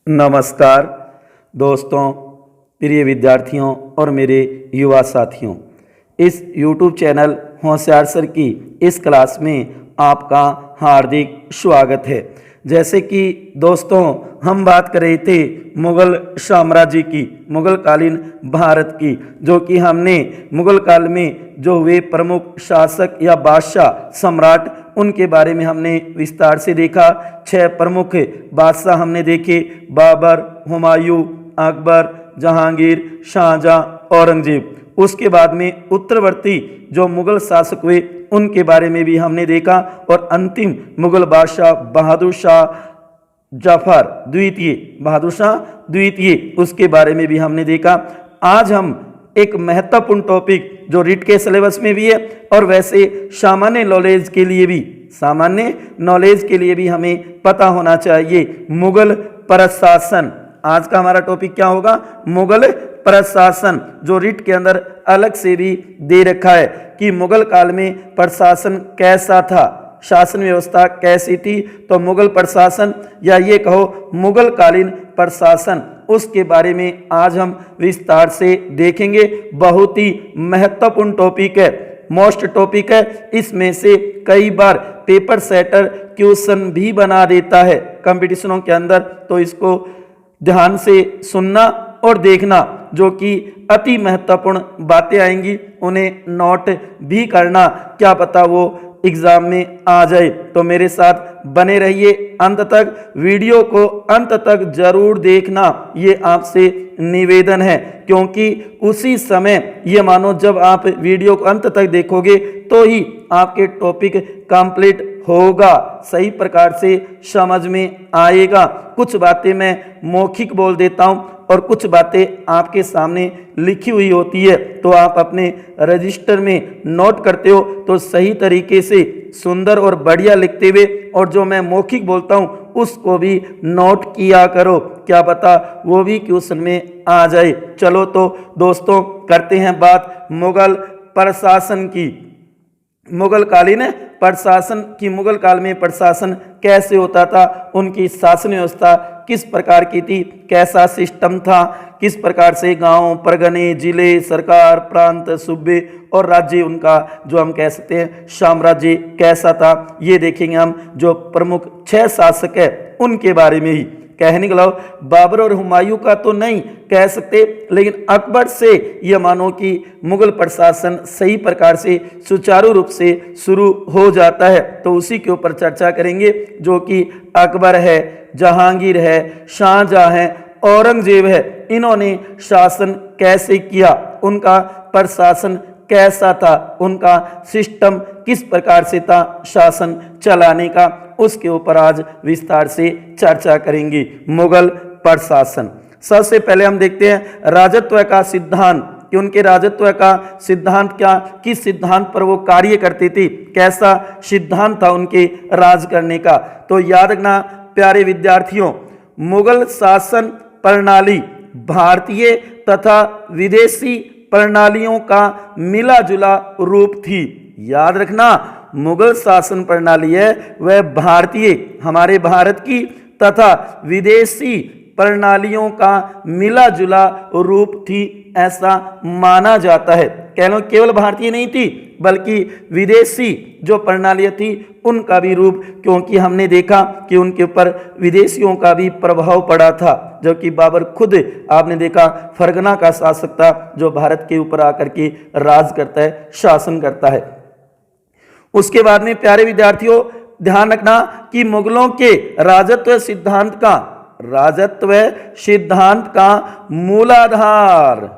नमस्कार दोस्तों, प्रिय विद्यार्थियों और मेरे युवा साथियों। इस YouTube चैनल होशियार सर की इस क्लास में आपका हार्दिक स्वागत है। जैसे कि दोस्तों हम बात कर रहे थे मुग़ल साम्राज्य की, मुग़ल कालीन भारत की, जो कि हमने मुग़ल काल में जो हुए प्रमुख शासक या बादशाह सम्राट उनके बारे में हमने विस्तार से देखा। 6 प्रमुख बादशाह हमने देखे, बाबर, हुमायूं, अकबर, जहांगीर, शाहजहां, औरंगजेब। उसके बाद में उत्तरवर्ती जो मुग़ल शासक हुए उनके बारे में भी हमने देखा और अंतिम मुग़ल बादशाह बहादुर शाह जफर द्वितीय, बहादुर शाह द्वितीय, उसके बारे में भी हमने देखा। आज हम एक महत्वपूर्ण टॉपिक जो रीट के सिलेबस में भी है और वैसे सामान्य नॉलेज के लिए भी हमें पता होना चाहिए, मुग़ल प्रशासन। आज का हमारा टॉपिक क्या होगा? मुग़ल प्रशासन, जो रीट के अंदर अलग से भी दे रखा है कि मुग़ल काल में प्रशासन कैसा था, शासन व्यवस्था कैसी थी। तो मुग़ल प्रशासन या ये कहो मुग़ल कालीन प्रशासन, उसके बारे में आज हम विस्तार से देखेंगे। बहुत ही महत्वपूर्ण टॉपिक है, मोस्ट टॉपिक है। इसमें से कई बार पेपर सेटर क्वेश्चन भी बना देता है कंपटीशनों के अंदर, तो इसको ध्यान से सुनना और देखना, जो कि अति महत्वपूर्ण बातें आएंगी, उन्हें नोट भी करना, क्या पता वो एग्जाम में आ जाए। तो मेरे साथ बने रहिए अंत तक, वीडियो को अंत तक जरूर देखना, ये आपसे निवेदन है। क्योंकि उसी समय ये मानो जब आप वीडियो को अंत तक देखोगे तो ही आपके टॉपिक कंप्लीट होगा, सही प्रकार से समझ में आएगा। कुछ बातें मैं मौखिक बोल देता हूँ और कुछ बातें आपके सामने लिखी हुई होती है, तो आप अपने रजिस्टर में नोट करते हो तो सही तरीके से सुंदर और बढ़िया लिखते हुए, और जो मैं मौखिक बोलता हूँ उसको भी नोट किया करो, क्या पता वो भी क्वेश्चन में आ जाए। चलो तो दोस्तों करते हैं बात मुग़ल प्रशासन की, मुग़ल कालीन प्रशासन की। मुग़ल काल में प्रशासन कैसे होता था, उनकी शासन व्यवस्था किस प्रकार की थी, कैसा सिस्टम था, किस प्रकार से गांव, परगने, जिले, सरकार, प्रांत, सूबे और राज्य, उनका जो हम कह सकते हैं साम्राज्य कैसा था, ये देखेंगे हम। जो प्रमुख 6 शासक है उनके बारे में ही कहने के अलावा बाबर और हुमायूं का तो नहीं कह सकते, लेकिन अकबर से ये मानो कि मुग़ल प्रशासन सही प्रकार से सुचारू रूप से शुरू हो जाता है। तो उसी के ऊपर चर्चा करेंगे, जो कि अकबर है, जहांगीर है, शाहजहां है, औरंगजेब है। इन्होंने शासन कैसे किया, उनका प्रशासन कैसा था, उनका सिस्टम किस प्रकार से था शासन चलाने का, उसके ऊपर आज विस्तार से चर्चा करेंगे। मुग़ल प्रशासन, सबसे पहले हम देखते हैं राजत्व का सिद्धांत, कि उनके राजत्व का सिद्धांत क्या, किस सिद्धांत पर वो कार्य करते थे, कैसा सिद्धांत था उनके राज करने का। तो याद रखना प्यारे विद्यार्थियों, मुग़ल शासन प्रणाली भारतीय तथा विदेशी प्रणालियों का मिला जुला रूप थी। याद रखना मुग़ल शासन प्रणाली है वह भारतीय, हमारे भारत की, तथा विदेशी प्रणालियों का मिला जुला रूप थी, ऐसा माना जाता है। केवल भारतीय नहीं थी बल्कि विदेशी जो प्रणालियाँ थी उनका भी रूप, क्योंकि हमने देखा कि उनके ऊपर विदेशियों का भी प्रभाव पड़ा था, जबकि बाबर खुद आपने देखा फरगना का शासक था, जो भारत के ऊपर आकर के राज करता है, शासन करता है। उसके बाद में प्यारे विद्यार्थियों ध्यान रखना कि मुगलों के राजत्व सिद्धांत का मूलाधार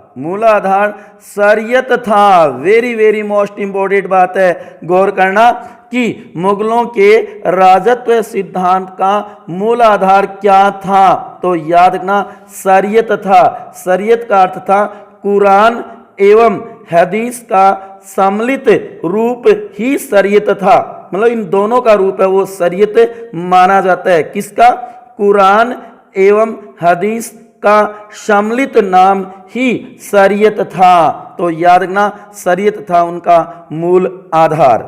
शरीयत था। वेरी मोस्ट इंपॉर्टेंट बात है, गौर करना कि मुगलों के राजत्व सिद्धांत का मूलाधार क्या था। तो याद रखना शरीयत था। शरीयत का अर्थ था कुरान एवं हदीस का सम्मिलित रूप ही शरीयत था, मतलब इन दोनों का रूप है वो शरीयत माना जाता है। किसका? कुरान एवं हदीस का सम्मिलित नाम ही शरीयत था। तो याद रखना शरीयत था उनका मूल आधार।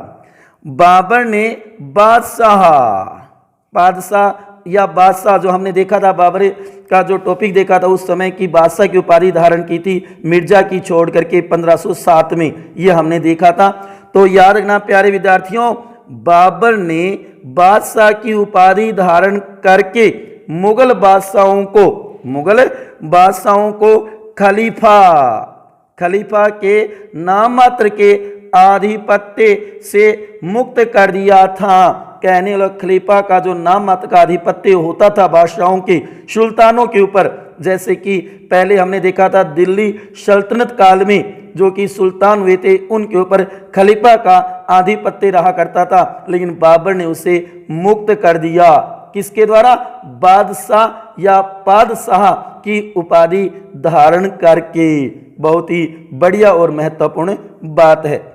बाबर ने बादशाह या बादशाह, जो हमने देखा था बाबर का जो टॉपिक देखा था उस समय की बादशाह की उपाधि धारण की थी मिर्जा की छोड़ करके 1507 में, ये हमने देखा था। तो याद रखना प्यारे विद्यार्थियों, बाबर ने बादशाह की उपाधि धारण करके मुगल बादशाहों को खलीफा के नाम मात्र के आधिपत्य से मुक्त कर दिया था। कहने लगा खलीफा का जो नाम मात्र का आधिपत्य होता था बादशाहों के, सुल्तानों के ऊपर, जैसे कि पहले हमने देखा था दिल्ली सल्तनत काल में जो कि सुल्तान हुए थे उनके ऊपर खलीफा का आधिपत्य रहा करता था, लेकिन बाबर ने उसे मुक्त कर दिया। किसके द्वारा? बादशाह या पादशाह की उपाधि धारण करके। बहुत ही बढ़िया और महत्वपूर्ण बात है।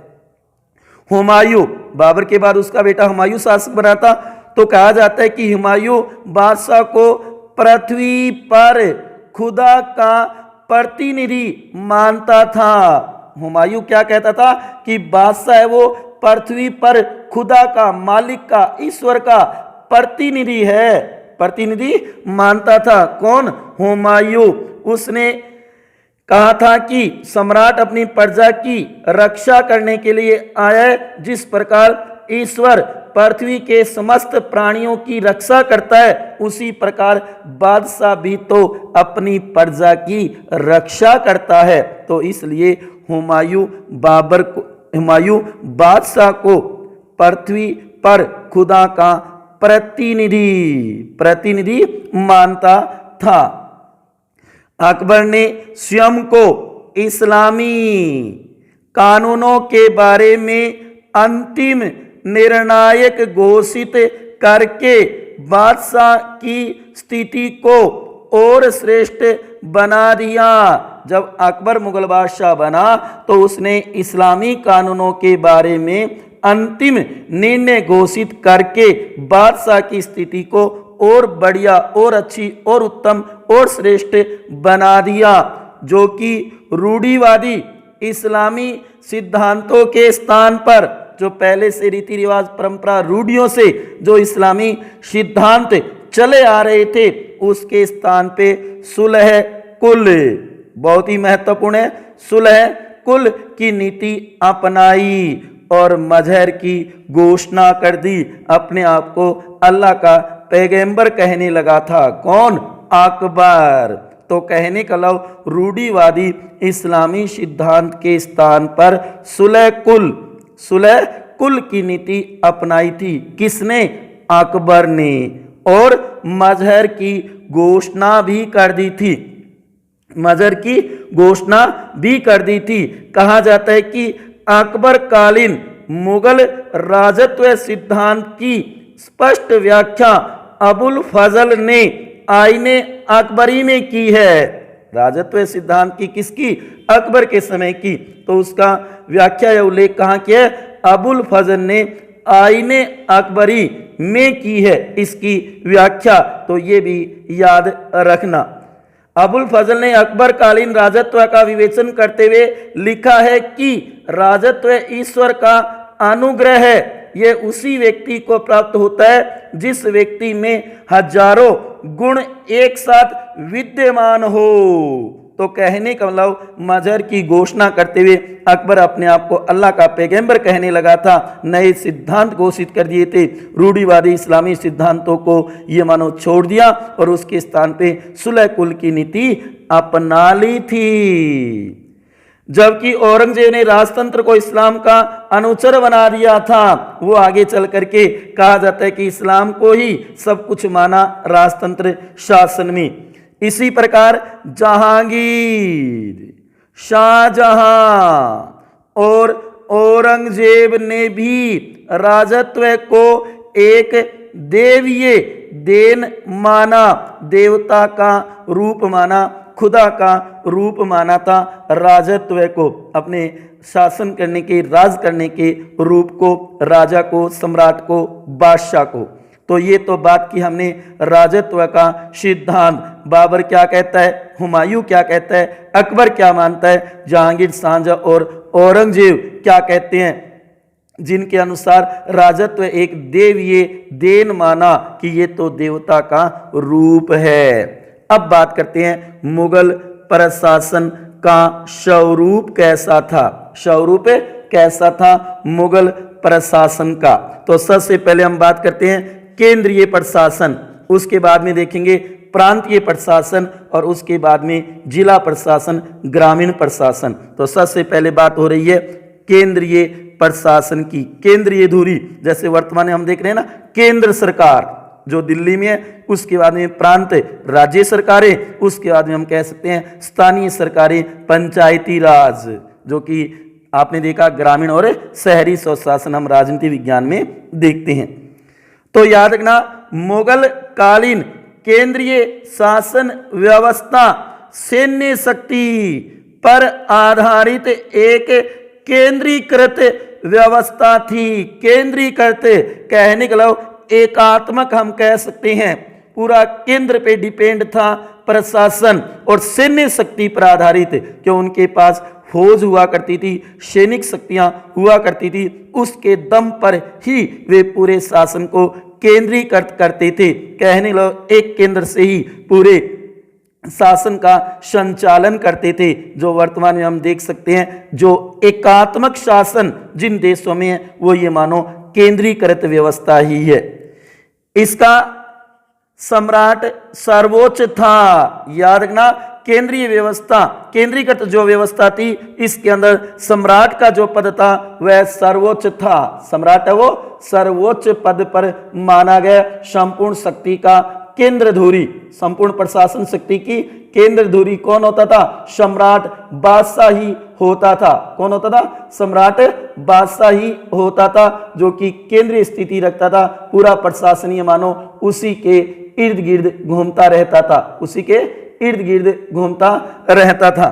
हुमायूं, बाबर के बाद उसका बेटा हुमायूं शासक बना था। तो कहा जाता है कि हुमायूं बादशाह को पृथ्वी पर खुदा का प्रतिनिधि मानता था। हुमायूं क्या कहता था कि बादशाह है वो पृथ्वी पर खुदा का, मालिक का, ईश्वर का प्रतिनिधि है, प्रतिनिधि मानता था। कौन? हुमायूं। उसने कहा था कि सम्राट अपनी प्रजा की रक्षा करने के लिए आया है। जिस प्रकार ईश्वर पृथ्वी के समस्त प्राणियों की रक्षा करता है, उसी प्रकार बादशाह भी तो अपनी प्रजा की रक्षा करता है। तो इसलिए हुमायूं बादशाह को पृथ्वी पर खुदा का प्रतिनिधि मानता था। अकबर ने स्वयं को इस्लामी कानूनों के बारे में अंतिम निर्णायक घोषित करके बादशाह की स्थिति को और श्रेष्ठ बना दिया। जब अकबर मुगल बादशाह बना तो उसने इस्लामी कानूनों के बारे में अंतिम निर्णय घोषित करके बादशाह की स्थिति को और बढ़िया और अच्छी और उत्तम और श्रेष्ठ बना दिया, जो कि रूढ़िवादी इस्लामी सिद्धांतों के स्थान पर, जो पहले से रीति रिवाज परंपरा रूढ़ियों से जो इस्लामी सिद्धांत चले आ रहे थे उसके स्थान पे सुलह कुल, बहुत ही महत्वपूर्ण है, सुलह कुल की नीति अपनाई और मजहर की घोषणा कर दी। अपने आप को अल्लाह का पैगंबर कहने लगा था। कौन? अकबर। तो कहने का लव रूढ़िवादी इस्लामी सिद्धांत के स्थान पर सुलह कुल की नीति अपनाई थी। किसने? अकबर ने। और मजहर की घोषणा भी कर दी थी, मजहर की घोषणा भी कर दी थी। कहा जाता है कि अकबर कालीन मुगल राजत्व सिद्धांत की स्पष्ट व्याख्या अबुल फजल ने आईने अकबरी में की है। राजत्व सिद्धांत की किसकी? अकबर के समय की। तो उसका व्याख्या या उल्लेख कहाँ किया है? अबुल फजल ने आईने अकबरी में की है इसकी व्याख्या। तो ये भी याद रखना। अबुल फजल ने अकबर कालीन राजत्व का विवेचन करते हुए लिखा है कि राजत्व ईश्वर का अनुग्रह है। यह उसी व्यक्ति को प्राप्त होता है जिस व्यक्ति में हजारों गुण एक साथ विद्यमान हो। तो कहने का मतलब मजहर की घोषणा करते हुए अकबर अपने आप को अल्लाह का पैगंबर कहने लगा था। नए सिद्धांत घोषित कर दिए थे, रूढ़िवादी इस्लामी सिद्धांतों को ये मानो छोड़ दिया और उसके स्थान पे सुलह कुल की नीति अपना ली थी। जबकि औरंगजेब ने राजतंत्र को इस्लाम का अनुचर बना दिया था। वो आगे चल करके कहा जाता है कि इस्लाम को ही सब कुछ माना राजतंत्र शासन में। इसी प्रकार जहांगीर, शाहजहां और औरंगजेब ने भी राजत्व को एक देवीय देन माना, देवता का रूप माना, खुदा का रूप माना था राजत्व को, अपने शासन करने के, राज करने के रूप को, राजा को, सम्राट को, बादशाह को। तो ये तो बात की हमने राजत्व का सिद्धांत। बाबर क्या कहता है, हुमायूं क्या कहता है, अकबर क्या मानता है, जहांगीर, शाहजहां और औरंगजेब क्या कहते हैं। जिनके अनुसार राजत्व एक देवीय देन माना कि ये तो देवता का रूप है। अब बात करते हैं मुगल प्रशासन का स्वरूप कैसा था। स्वरूप कैसा था मुगल प्रशासन का? तो सबसे पहले हम बात करते हैं केंद्रीय प्रशासन, उसके बाद में देखेंगे प्रांतीय प्रशासन और उसके बाद में जिला प्रशासन, ग्रामीण प्रशासन। तो सबसे पहले बात हो रही है केंद्रीय प्रशासन की। केंद्रीय धुरी जैसे वर्तमान में हम देख रहे हैं ना, केंद्र सरकार जो दिल्ली में है, उसके बाद में प्रांत राज्य सरकारें, उसके बाद में हम कह सकते हैं स्थानीय सरकारें, पंचायती राज, जो कि आपने देखा ग्रामीण और शहरी स्वशासन हम राजनीति विज्ञान में देखते हैं। तो याद रखना मुगल कालीन केंद्रीय शासन व्यवस्था सैन्य शक्ति पर आधारित एक केंद्रीकृत व्यवस्था थी। केंद्रीकृत कहने का मतलब एकात्मक हम कह सकते हैं, पूरा केंद्र पे डिपेंड था प्रशासन और सैन्य शक्ति पर आधारित, क्यों उनके पास फौज हुआ करती थी, सैनिक शक्तियां हुआ करती थी, उसके दम पर ही वे पूरे शासन को केंद्रीकृत करते थे। कहने लगे एक केंद्र से ही पूरे शासन का संचालन करते थे, जो वर्तमान में हम देख सकते हैं जो एकात्मक शासन जिन देशों में है वो ये मानो केंद्रीकृत व्यवस्था ही है। इसका सम्राट सर्वोच्च था। याद रखना केंद्रीय व्यवस्था, केंद्रीकृत जो व्यवस्था थी, इसके अंदर सम्राट का जो पद था वह सर्वोच्च था। सम्राट है वो सर्वोच्च पद पर माना गया, संपूर्ण शक्ति का केंद्र धुरी, संपूर्ण प्रशासन शक्ति की केंद्र धुरी कौन होता था? सम्राट बादशाह ही होता था। कौन होता था? सम्राट बादशाह ही होता था, जो कि केंद्रीय स्थिति रखता था। पूरा प्रशासनीय मानो उसी के इर्द गिर्द घूमता रहता था, उसी के इर्द गिर्द घूमता रहता था।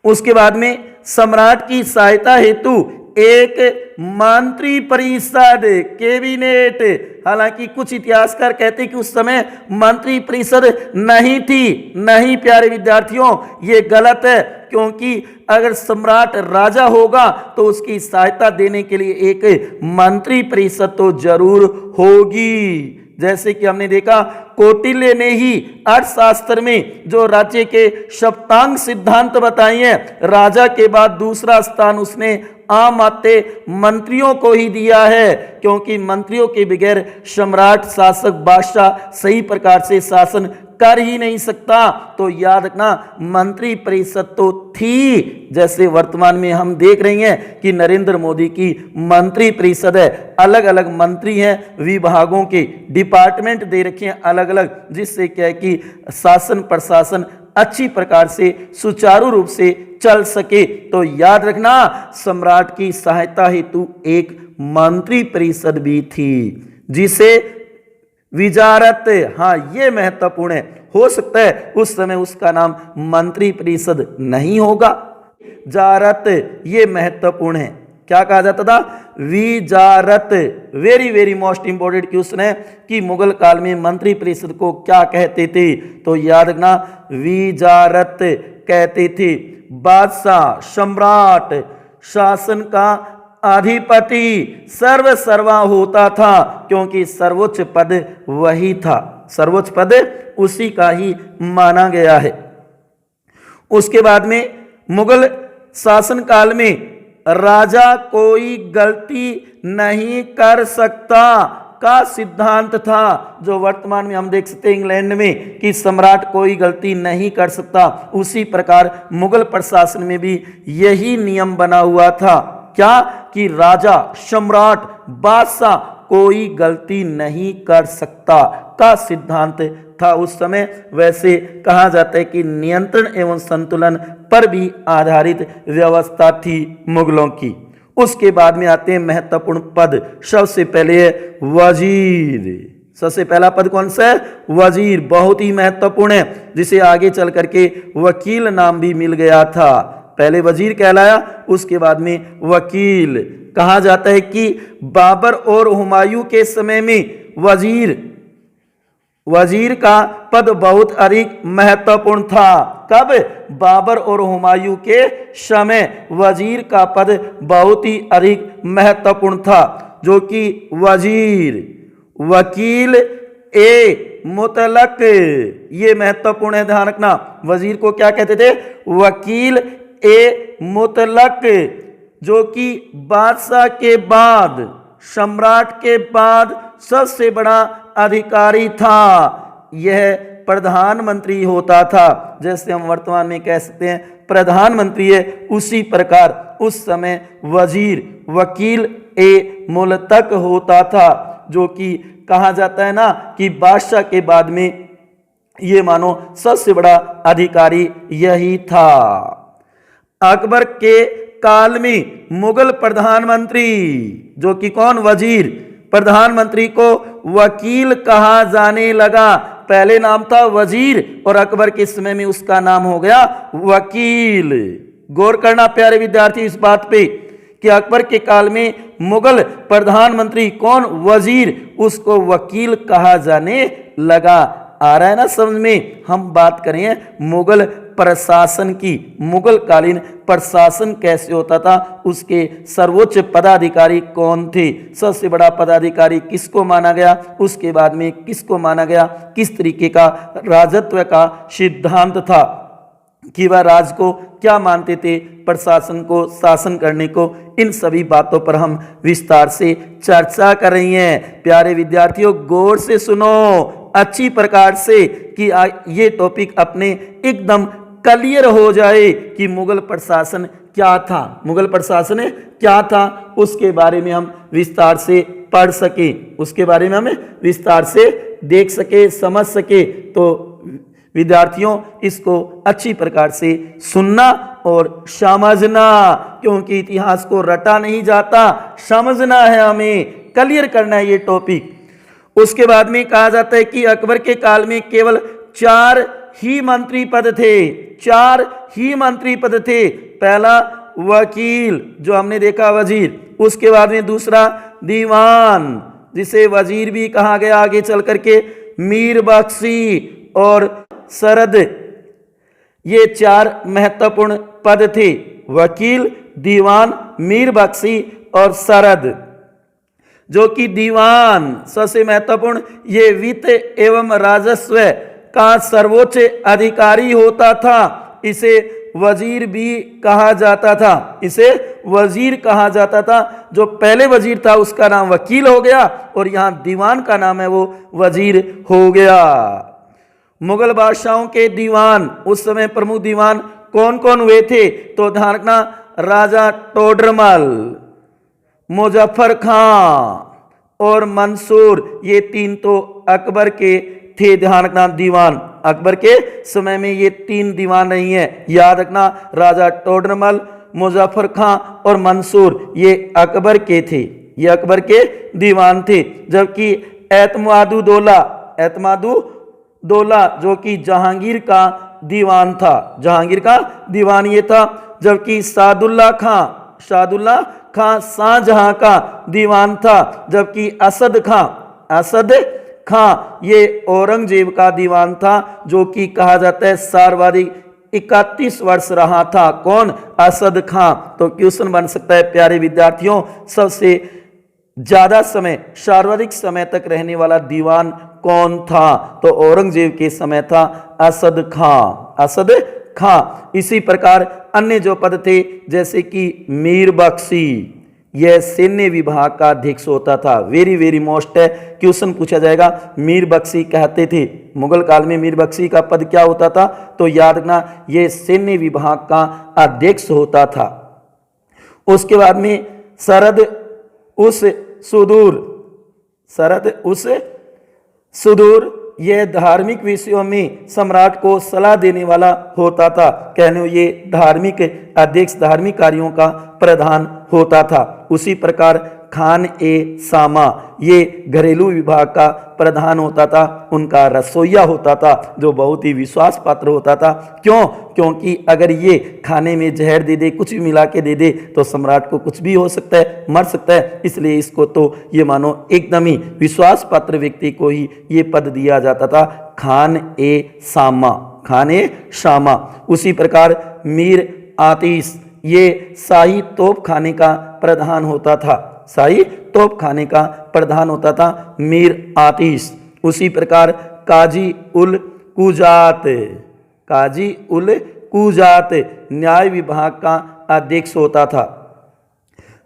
उसके बाद में सम्राट की सहायता हेतु एक मंत्री परिषद, कैबिनेट, हालांकि कुछ इतिहासकार कहते हैं कि उस समय मंत्री परिषद नहीं थी। नहीं प्यारे विद्यार्थियों, ये गलत है, क्योंकि अगर सम्राट राजा होगा तो उसकी सहायता देने के लिए एक मंत्री परिषद तो जरूर होगी। जैसे कि हमने देखा कौटिल्य ने ही अर्थशास्त्र में जो राज्य के सप्तांग सिद्धांत बताए हैं, राजा के बाद दूसरा स्थान उसने आम आते मंत्रियों को ही दिया है, क्योंकि मंत्रियों के बगैर सम्राट शासक बादशाह सही प्रकार से शासन कर ही नहीं सकता। तो याद रखना मंत्री परिषद तो थी, जैसे वर्तमान में हम देख रहे हैं कि नरेंद्र मोदी की मंत्री परिषद है, अलग अलग मंत्री हैं, विभागों के डिपार्टमेंट दे रखे हैं अलग अलग, जिससे क्या है कि शासन प्रशासन अच्छी प्रकार से सुचारू रूप से चल सके। तो याद रखना सम्राट की सहायता हेतु एक मंत्री परिषद भी थी, जिसे विजारत, हाँ ये महत्वपूर्ण है, हो सकता है उस समय उसका नाम मंत्री परिषद नहीं होगा, जारत, ये महत्वपूर्ण है। क्या कहा जाता था? विजारत। Very very most important question है कि मुगल काल में मंत्री परिषद को क्या कहते थे? तो याद रखना विजारत कहते थे। बादशाह, सम्राट, शासन का अधिपति सर्वा होता था, क्योंकि सर्वोच्च पद वही था, सर्वोच्च पद उसी का ही माना गया है। उसके बाद में मुगल शासन काल में राजा कोई गलती नहीं कर सकता का सिद्धांत था, जो वर्तमान में हम देख सकते हैं इंग्लैंड में कि सम्राट कोई गलती नहीं कर सकता। उसी प्रकार मुगल प्रशासन में भी यही नियम बना हुआ था, क्या कि राजा, सम्राट, बादशाह कोई गलती नहीं कर सकता का सिद्धांत था उस समय। वैसे कहा जाता है कि नियंत्रण एवं संतुलन पर भी आधारित व्यवस्था थी मुगलों की। उसके बाद में आते हैं महत्वपूर्ण पद। सबसे पहले है वजीर। सबसे पहला पद कौन सा है? वजीर। बहुत ही महत्वपूर्ण है, जिसे आगे चल करके वकील नाम भी मिल गया था। पहले वजीर कहलाया, उसके बाद में वकील। कहा जाता है कि बाबर और हुमायूं के समय में वजीर का पद बहुत अधिक महत्वपूर्ण था। कब? बाबर और हुमायूं के समय वजीर का पद बहुत ही अधिक महत्वपूर्ण था, जो कि वजीर, वकील ए मुतलक, ये महत्वपूर्ण है, ध्यान रखना। वजीर को क्या कहते थे? वकील ए मुतलक, जो कि बादशाह के बाद, सम्राट के बाद सबसे बड़ा अधिकारी था। यह प्रधानमंत्री होता था, जैसे हम वर्तमान में कह सकते हैं प्रधानमंत्री है, उसी प्रकार उस समय वजीर, वकील ए मुतलक होता था, जो कि कहा जाता है ना कि बादशाह के बाद में ये मानो सबसे बड़ा अधिकारी यही था। अकबर के काल में मुगल प्रधानमंत्री, जो कि कौन? वजीर, प्रधानमंत्री को वकील कहा जाने लगा। पहले नाम था वजीर और अकबर के समय में उसका नाम हो गया वकील। गौर करना प्यारे विद्यार्थी इस बात पे कि अकबर के काल में मुगल प्रधानमंत्री कौन? वजीर, उसको वकील कहा जाने लगा। आ रहा है ना समझ में? हम बात करें मुगल प्रशासन की। मुगल कालीन प्रशासन कैसे होता था, उसके सर्वोच्च पदाधिकारी कौन थे, सबसे बड़ा पदाधिकारी किसको माना गया, उसके बाद में किसको माना गया, किस तरीके का राजत्व का सिद्धांत था कि वह राज को क्या मानते थे, प्रशासन को शासन करने को, इन सभी बातों पर हम विस्तार से चर्चा कर रही हैं। प्यारे विद्यार्थियों गौर से सुनो अच्छी प्रकार से कि ये टॉपिक अपने एकदम क्लियर हो जाए कि मुगल प्रशासन क्या था, मुगल प्रशासन क्या था, उसके बारे में हम विस्तार से पढ़ सके, उसके बारे में हम विस्तार से देख सके, समझ सके। तो विद्यार्थियों इसको अच्छी प्रकार से सुनना और समझना, क्योंकि इतिहास को रटा नहीं जाता, समझना है, हमें क्लियर करना है ये टॉपिक। उसके बाद में कहा जाता है कि अकबर के काल में केवल 4 ही मंत्री पद थे, 4 ही मंत्री पद थे। पहला वकील, जो हमने देखा वजीर, उसके बाद में दूसरा दीवान, जिसे वजीर भी कहा गया आगे चल करके, मीर बख्शी और सरद, ये 4 महत्वपूर्ण पद थे, वकील, दीवान, मीर बख्शी और सरद। जो कि दीवान सबसे महत्वपूर्ण, ये वित्त एवं राजस्व का सर्वोच्च अधिकारी होता था। इसे वजीर भी कहा जाता था, इसे वजीर कहा जाता था। जो पहले वजीर था उसका नाम वकील हो गया और यहाँ दीवान का नाम है वो वजीर हो गया। मुगल बादशाहों के दीवान, उस समय प्रमुख दीवान कौन कौन हुए थे? तो ध्यान रखना, राजा टोडरमल, मुजफ्फर खां और मंसूर, ये 3 तो अकबर के थे। ध्यान रखना दीवान, अकबर के समय में ये 3 दीवान नहीं है, याद रखना, राजा टोडरमल, मुजफ्फर खां और मंसूर, ये अकबर के थे, ये अकबर के दीवान थे। जबकि एतमादु दौला जो कि जहांगीर का दीवान था, जहांगीर का दीवान ये था। जबकि सादुल्ला खां शाहजहां का दीवान था। जबकि असद खां ये औरंगजेब का दीवान था, जो कि कहा जाता है सर्वाधिक 31 वर्ष रहा था। कौन? असद खां। तो क्वेश्चन बन सकता है प्यारे विद्यार्थियों, सबसे ज्यादा समय, सर्वाधिक समय तक रहने वाला दीवान कौन था? तो औरंगजेब के समय था असद खां। इसी प्रकार अन्य जो पद थे, जैसे कि मीर बख्शी, यह सैन्य विभाग का अध्यक्ष होता था। वेरी वेरी मोस्ट है, क्वेश्चन पूछा जाएगा, मीर बख्शी कहते थे। मुगल काल में मीर बख्शी का पद क्या होता था? तो याद रखना, यह सैन्य विभाग का अध्यक्ष होता था। उसके बाद में सरद उस सुदूर, यह धार्मिक विषयों में सम्राट को सलाह देने वाला होता था। कहने ये धार्मिक अध्यक्ष, धार्मिक कार्यों का प्रधान होता था। उसी प्रकार खान ए सामा ये घरेलू विभाग का प्रधान होता था, उनका रसोइया होता था जो बहुत ही विश्वास पात्र होता था। क्यों? क्योंकि अगर ये खाने में जहर दे दे, कुछ भी मिला के दे दे तो सम्राट को कुछ भी हो सकता है, मर सकता है। इसलिए इसको तो ये मानो एकदम ही विश्वास पात्र व्यक्ति को ही ये पद दिया जाता था, खान ए सामा, खान ए शामा। उसी प्रकार मीर आतिश ये शाही तोप खाने का प्रधान होता था, शाही तोप खाने का प्रधान होता था मीर आतिश। उसी प्रकार काजी उल कुजात, काजी उल कुजात न्याय विभाग का अध्यक्ष होता था।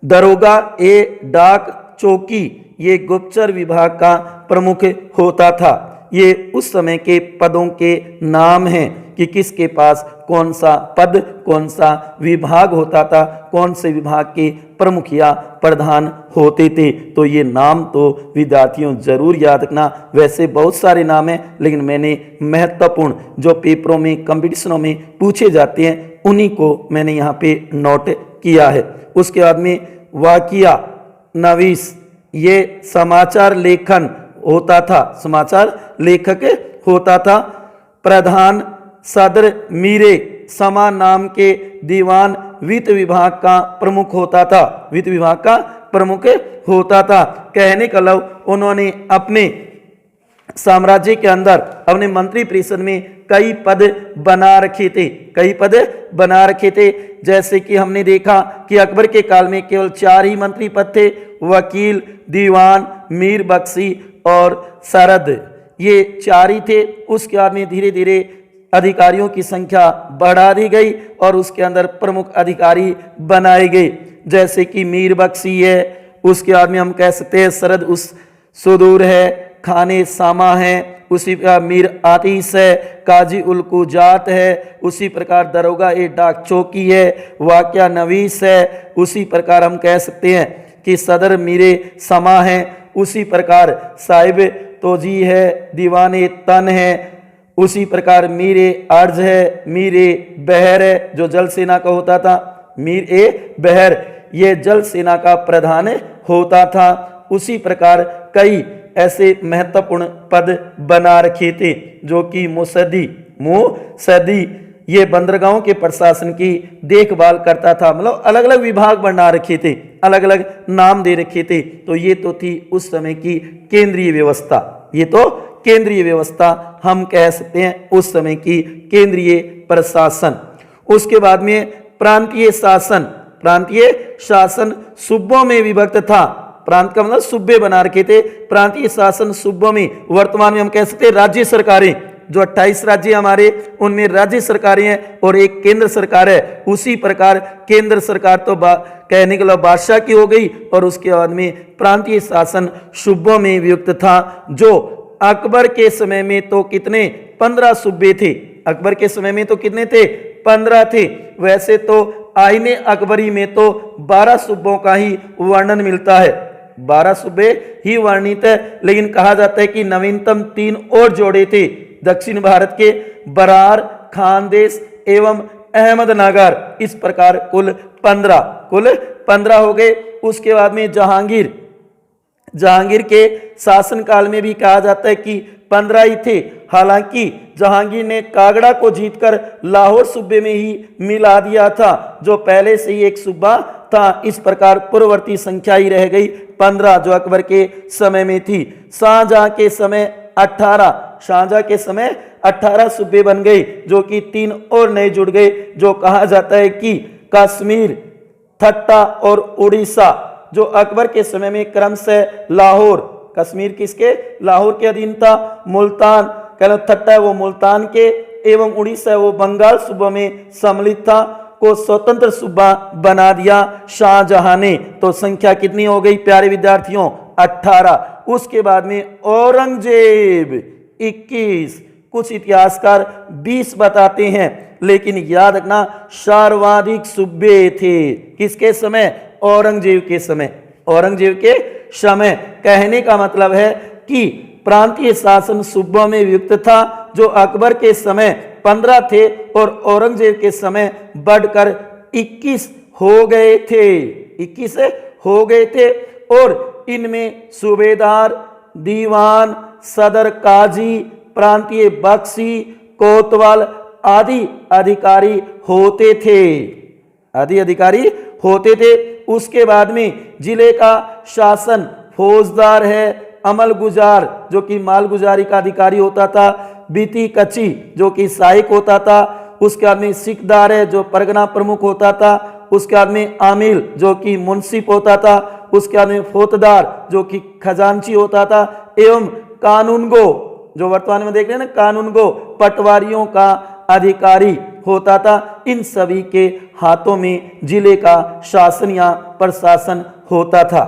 दरोगा ए डाक चौकी ये गुप्तचर विभाग का प्रमुख होता था। ये उस समय के पदों के नाम हैं कि किसके पास कौन सा पद, कौन सा विभाग होता था, कौन से विभाग के प्रमुख या प्रधान होते थे। तो ये नाम तो विद्यार्थियों जरूर याद रखना। वैसे बहुत सारे नाम हैं, लेकिन मैंने महत्वपूर्ण जो पेपरों में, कंपटीशनों में पूछे जाते हैं, उन्हीं को मैंने यहाँ पे नोट किया है। उसके बाद में वाकिया नवीस ये समाचार लेखन होता था, समाचार लेखक होता था। प्रधान सदर मीरे समा नाम के दीवान वित्त विभाग का प्रमुख होता था, वित्त विभाग का प्रमुख होता था। कहने का लव उन्होंने अपने साम्राज्य के अंदर, अपने मंत्री परिषद में कई पद बना रखे थे, कई पद बना रखे थे। जैसे कि हमने देखा कि अकबर के काल में केवल 4 ही मंत्री पद थे, वकील, दीवान, मीर बख्शी और सरद, ये 4 ही थे। उसके बाद में धीरे धीरे अधिकारियों की संख्या बढ़ा दी गई और उसके अंदर प्रमुख अधिकारी बनाए गए। जैसे कि मीर बख्शी है, उसके बाद में हम कह सकते हैं सरद उस सुदूर है, खाने सामा है, उसी प्रकार मीर आतिश है, काजी उल कुजात है, उसी प्रकार दरोगा ए डाक चौकी है, वाकिया नवीस है, उसी प्रकार हम कह सकते हैं कि सदर मीरे समा है, उसी प्रकार साहिब तोजी है, दीवाने तन है, उसी प्रकार मीर ए अर्ज है, मीर ए बहर है जो जल सेना का होता था, मीर ए बहर ये जल सेना का प्रधान होता था। उसी प्रकार कई ऐसे महत्वपूर्ण पद बना रखे थे जो कि मुसद्दी ये बंदरगाहों के प्रशासन की देखभाल करता था। मतलब अलग अलग विभाग बना रखे थे, अलग अलग नाम दे रखे थे। तो ये तो थी उस समय की केंद्रीय व्यवस्था, ये तो केंद्रीय व्यवस्था हम कह सकते हैं, उस समय की केंद्रीय प्रशासन। उसके बाद में प्रांतीय शासन, प्रांतीय शासन सूबों में विभक्त था। प्रांत का मतलब सूबे बना रखे थे, प्रांतीय शासन सूबों में। वर्तमान में हम कह सकते हैं राज्य सरकारें, जो 28 राज्य हमारे, उनमें राज्य सरकारें हैं और एक केंद्र सरकार है। उसी प्रकार केंद्र सरकार तो कहने के लिए बादशाह की हो गई और उसके बाद में प्रांतीय शासन सूबों में विभक्त था। जो अकबर के समय में तो कितने 15 सूबे थे, अकबर के समय में तो कितने थे 15 थे। वैसे तो आईने अकबरी में तो 12 सूबों का ही वर्णन मिलता है, 12 सूबे ही वर्णित है। लेकिन कहा जाता है कि नवीनतम 3 और जोड़े थे, दक्षिण भारत के बरार, खानदेश एवं अहमदनगर। इस प्रकार कुल 15 हो गए। उसके बाद में जहांगीर के शासनकाल में भी कहा जाता है कि 15 ही थे। हालांकि जहांगीर ने कागड़ा को जीतकर लाहौर सूबे में ही मिला दिया था, जो पहले से ही एक सूबा था। इस प्रकार पूर्ववर्ती संख्या ही रह गई 15 जो अकबर के समय में थी। शाहजहां के समय 18 सूबे बन गए, जो कि 3 और नए जुड़ गए, जो कहा जाता है कि कश्मीर, ठट्टा और उड़ीसा, जो अकबर के समय में क्रमशः लाहौर, कश्मीर किसके, लाहौर के अधीन था, मुल्तान ठट्टा वो मुल्तान के एवं उड़ीसा वो बंगाल सूबा में सम्मिलित था, को स्वतंत्र सूबा बना दिया शाहजहां ने। तो संख्या कितनी हो गई प्यारे विद्यार्थियों 18। उसके बाद में औरंगजेब 21, कुछ इतिहासकार 20 बताते हैं, लेकिन याद रखना सर्वाधिक सूबे थे किसके समय, औरंगजेब के समय। औरंगजेब के समय कहने का मतलब है कि प्रांतीय शासन सूबों में विभक्त था, जो अकबर के समय 15 थे और औरंगजेब के समय बढ़कर 21 हो गए थे। 21 हो गए थे और इनमें सूबेदार, दीवान, सदर काजी, प्रांतीय बख्शी, कोतवाल आदि अधिकारी होते थे, आदि अधिकारी होते थे। उसके बाद में जिले का शासन फौजदार है, अमल गुजार जो कि माल गुजारी का अधिकारी होता था, बीती कच्ची जो कि सहायक होता था, उसके बाद में सिकदार है जो परगना प्रमुख होता था, उसके बाद में आमिल जो कि मुंसिफ होता था, उसके बाद में फौजदार जो कि खजांची होता था, एवं कानूनगो जो वर्तमान में देख रहे हैं ना, कानूनगो पटवारियों का अधिकारी होता था। इन सभी के हाथों में जिले का शासन या प्रशासन होता था,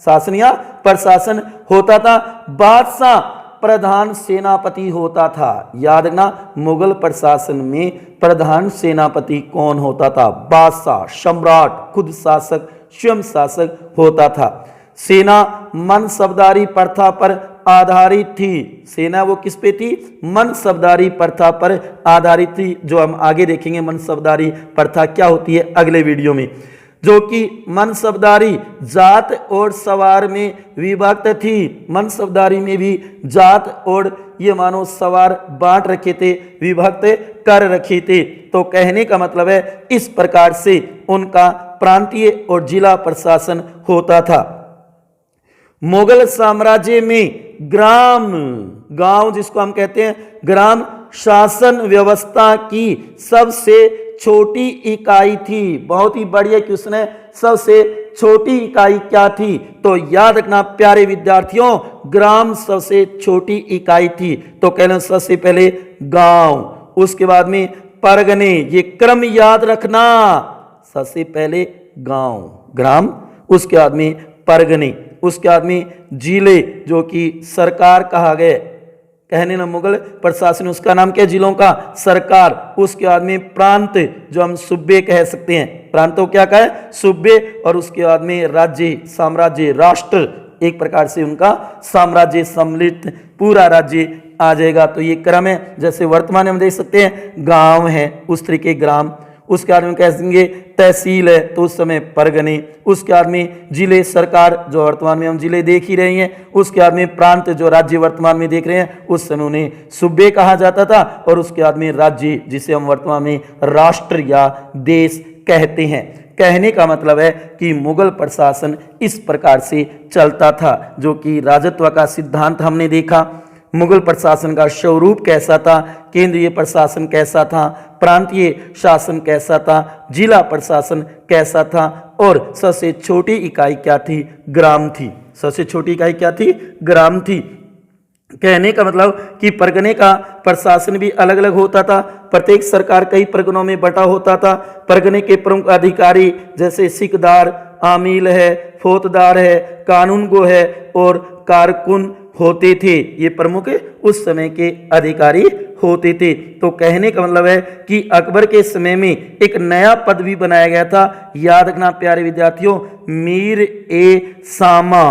शासन या प्रशासन होता था। बादशाह प्रधान सेनापति होता था। याद रखना, मुगल प्रशासन में प्रधान सेनापति कौन होता था? बादशाह, सम्राट, खुद शासक, स्वयं शासक होता था। सेना मनसबदारी प्रथा पर आधारित थी। सेना वो किस पे थी? मनसबदारी प्रथा पर आधारित थी, जो हम आगे देखेंगे मनसबदारी प्रथा क्या होती है अगले वीडियो में। जो कि मनसबदारी जात और सवार में विभक्त थी। मनसबदारी में भी जात और ये मानो सवार बांट रखे थे, विभक्त कर रखे थे। तो कहने का मतलब है इस प्रकार से उनका प्रांतीय और जिला प्रशासन होता था। मुगल साम्राज्य में ग्राम, गांव जिसको हम कहते हैं ग्राम, शासन व्यवस्था की सबसे छोटी इकाई थी। बहुत ही बढ़िया क्वेश्चन है, सबसे छोटी इकाई क्या थी? तो याद रखना प्यारे विद्यार्थियों, ग्राम सबसे छोटी इकाई थी। तो कहना सबसे पहले गांव, उसके बाद में परगने, ये क्रम याद रखना। सबसे पहले गांव, ग्राम, उसके बाद में परगने, उसके बाद में जिले जो कि सरकार कहा गया, कहने ना मुगल प्रशासन, उसका नाम क्या? जिलों का सरकार। उसके बाद में प्रांत जो हम सूबे कह सकते हैं, प्रांतों क्या कहे? सूबे। और उसके बाद में राज्य, साम्राज्य, राष्ट्र, एक प्रकार से उनका साम्राज्य सम्मिलित पूरा राज्य आ जाएगा। तो ये क्रम है। जैसे वर्तमान में हम देख सकते हैं गांव है, उस तरीके ग्राम, उसके बाद में कह देंगे तहसील है, तो उस समय परगने, उसके बाद में जिले, सरकार जो वर्तमान में हम जिले देख ही रहे हैं, उसके बाद में प्रांत जो राज्य वर्तमान में देख रहे हैं, उस समय उन्हें सूबे कहा जाता था, और उसके बाद में राज्य जिसे हम वर्तमान में राष्ट्र या देश कहते हैं। कहने का मतलब है कि मुगल प्रशासन इस प्रकार से चलता था। जो कि राजत्व का सिद्धांत हमने देखा, मुगल प्रशासन का स्वरूप कैसा था, केंद्रीय प्रशासन कैसा था, प्रांतीय शासन कैसा था, जिला प्रशासन कैसा था, और सबसे छोटी इकाई क्या थी? ग्राम थी। सबसे छोटी इकाई क्या थी? ग्राम थी। कहने का मतलब कि परगने का प्रशासन भी अलग अलग होता था। प्रत्येक सरकार कई परगनों में बटा होता था। परगने के प्रमुख अधिकारी जैसे सिकदार, आमिल है, फौजदार है, कानूनगो है और कारकुन होते थे। ये प्रमुख उस समय के अधिकारी होते थे। तो कहने का मतलब है कि अकबर के समय में एक नया पद भी बनाया गया था। याद रखना प्यारे विद्यार्थियों, मीर ए सामा,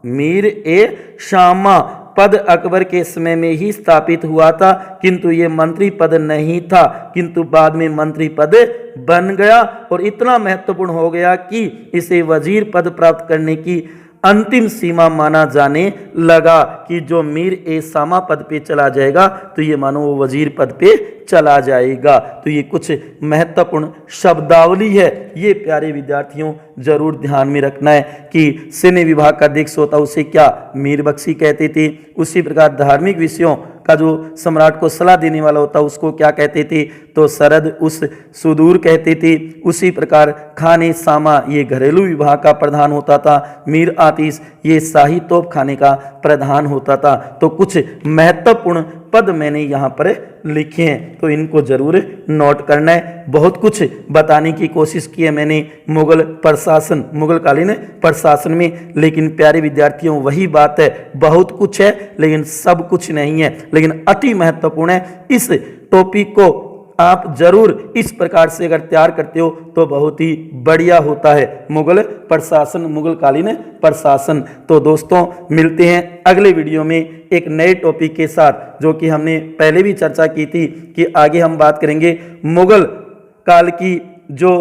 मीर ए शामा पद अकबर के समय में ही स्थापित हुआ था, किंतु ये मंत्री पद नहीं था, किंतु बाद में मंत्री पद बन गया और इतना महत्वपूर्ण हो गया कि इसे वजीर पद प्राप्त करने की अंतिम सीमा माना जाने लगा। कि जो मीर ए सामा पद पे चला जाएगा तो ये मानो वो वजीर पद पे चला जाएगा। तो ये कुछ महत्वपूर्ण शब्दावली है, ये प्यारे विद्यार्थियों जरूर ध्यान में रखना है कि सैन्य विभाग का अध्यक्ष होता उसे क्या? मीर बख्शी कहते थे। उसी प्रकार धार्मिक विषयों का जो सम्राट को सलाह देने वाला होता उसको क्या कहते थे? तो सरद उस सुदूर कहते थे। उसी प्रकार खाने सामा ये घरेलू विभाग का प्रधान होता था। मीर आतिश ये शाही तोप खाने का प्रधान होता था। तो कुछ महत्वपूर्ण पद मैंने यहाँ पर लिखे हैं, तो इनको जरूर नोट करना है। बहुत कुछ बताने की कोशिश की है मैंने मुगल प्रशासन, मुगलकालीन प्रशासन में, लेकिन प्यारे विद्यार्थियों वही बात है, बहुत कुछ है लेकिन सब कुछ नहीं है, लेकिन अति महत्वपूर्ण है। इस टॉपिक को आप जरूर इस प्रकार से अगर तैयार करते हो तो बहुत ही बढ़िया होता है। मुगल प्रशासन, मुगलकालीन प्रशासन। तो दोस्तों मिलते हैं अगले वीडियो में एक नए टॉपिक के साथ, जो कि हमने पहले भी चर्चा की थी कि आगे हम बात करेंगे मुगल काल की जो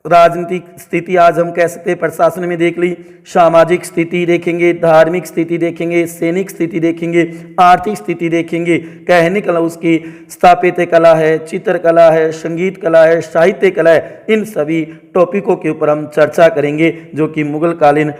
राजनीतिक स्थिति आज हम कह सकते हैं प्रशासन में देख ली, सामाजिक स्थिति देखेंगे, धार्मिक स्थिति देखेंगे, सैनिक स्थिति देखेंगे, आर्थिक स्थिति देखेंगे, कहने कला उसकी स्थापत्य कला है, चित्रकला है, संगीत कला है, साहित्य कला है। इन सभी टॉपिकों के ऊपर हम चर्चा करेंगे जो कि मुगलकालीन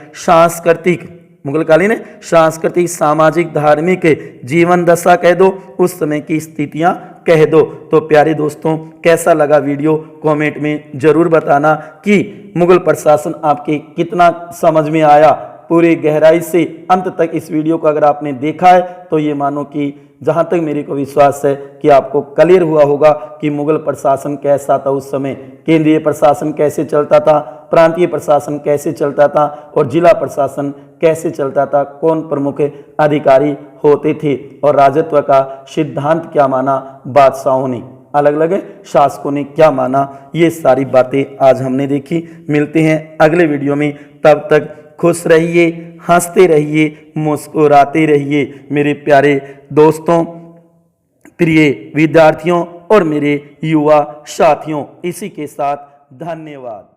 सांस्कृतिक सामाजिक धार्मिक जीवन दशा कह दो, उस समय की स्थितियां कह दो। तो प्यारे दोस्तों, कैसा लगा वीडियो कमेंट में जरूर बताना कि मुगल प्रशासन आपके कितना समझ में आया। पूरी गहराई से अंत तक इस वीडियो को अगर आपने देखा है तो ये मानो कि जहाँ तक मेरे को विश्वास है कि आपको क्लियर हुआ होगा कि मुगल प्रशासन कैसा था उस समय, केंद्रीय प्रशासन कैसे चलता था, प्रांतीय प्रशासन कैसे चलता था और जिला प्रशासन कैसे चलता था, कौन प्रमुख अधिकारी होते थे और राजत्व का सिद्धांत क्या माना, बादशाहों ने, अलग अलग शासकों ने क्या माना। ये सारी बातें आज हमने देखी। मिलते हैं अगले वीडियो में, तब तक खुश रहिए, हंसते रहिए, मुस्कुराते रहिए मेरे प्यारे दोस्तों, प्रिय विद्यार्थियों और मेरे युवा साथियों। इसी के साथ धन्यवाद।